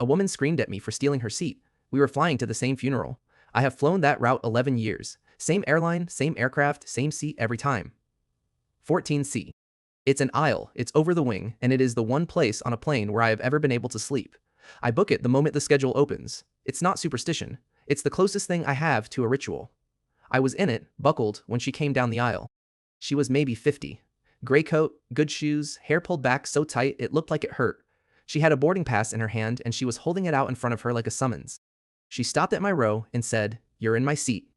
A woman screamed at me for stealing her seat. We were flying to the same funeral. I have flown that route 11 years. Same airline, same aircraft, same seat every time. 14C. It's an aisle, it's over the wing, and it is the one place on a plane where I have ever been able to sleep. I book it the moment the schedule opens. It's not superstition. It's the closest thing I have to a ritual. I was in it, buckled, when she came down the aisle. She was maybe 50. Gray coat, good shoes, hair pulled back so tight it looked like it hurt. She had a boarding pass in her hand and she was holding it out in front of her like a summons. She stopped at my row and said, "You're in my seat."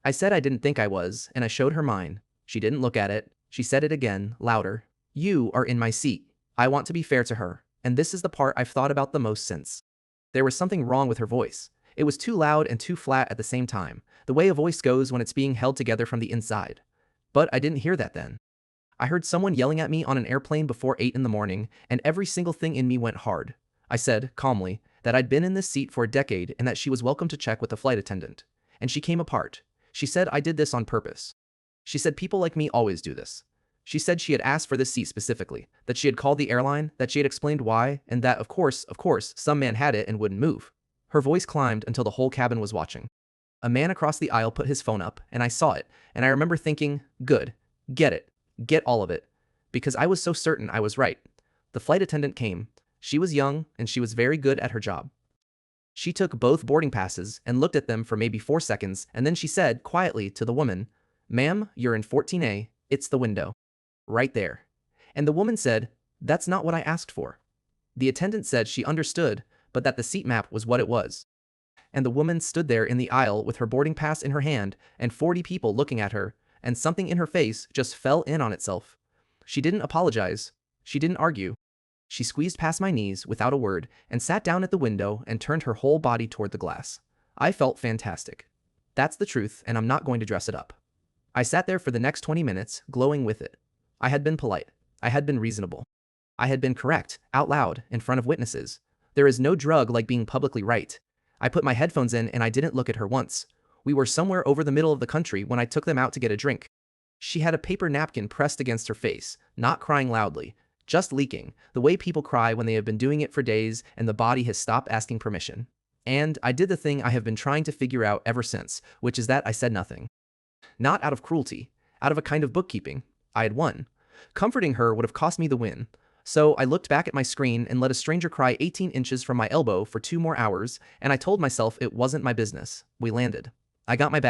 I said I didn't think I was, and I showed her mine. She didn't look at it. She said it again, louder. "You are in my seat." I want to be fair to her, and this is the part I've thought about the most since. There was something wrong with her voice. It was too loud and too flat at the same time, the way a voice goes when it's being held together from the inside. But I didn't hear that then. I heard someone yelling at me on an airplane before 8 in the morning, and every single thing in me went hard. I said, calmly, that I'd been in this seat for a decade and that she was welcome to check with the flight attendant. And she came apart. She said I did this on purpose. She said people like me always do this. She said she had asked for this seat specifically, that she had called the airline, that she had explained why, and that, of course, some man had it and wouldn't move. Her voice climbed until the whole cabin was watching. A man across the aisle put his phone up, and I saw it, and I remember thinking, good, get it, get all of it, because I was so certain I was right. The flight attendant came. She was young, and she was very good at her job. She took both boarding passes and looked at them for maybe 4 seconds, and then she said, quietly, to the woman, "Ma'am, you're in 14A, it's the window. Right there." And the woman said, "That's not what I asked for." The attendant said she understood, but that the seat map was what it was. And the woman stood there in the aisle with her boarding pass in her hand and 40 people looking at her, and something in her face just fell in on itself. She didn't apologize. She didn't argue. She squeezed past my knees without a word and sat down at the window and turned her whole body toward the glass. I felt fantastic. That's the truth, and I'm not going to dress it up. I sat there for the next 20 minutes, glowing with it. I had been polite. I had been reasonable. I had been correct, out loud, in front of witnesses. There is no drug like being publicly right. I put my headphones in and I didn't look at her once. We were somewhere over the middle of the country when I took them out to get a drink. She had a paper napkin pressed against her face, not crying loudly, just leaking, the way people cry when they have been doing it for days and the body has stopped asking permission. And I did the thing I have been trying to figure out ever since, which is that I said nothing. Not out of cruelty, out of a kind of bookkeeping. I had won. Comforting her would have cost me the win. So I looked back at my screen and let a stranger cry 18 inches from my elbow for 2 more hours, and I told myself it wasn't my business. We landed. I got my bag.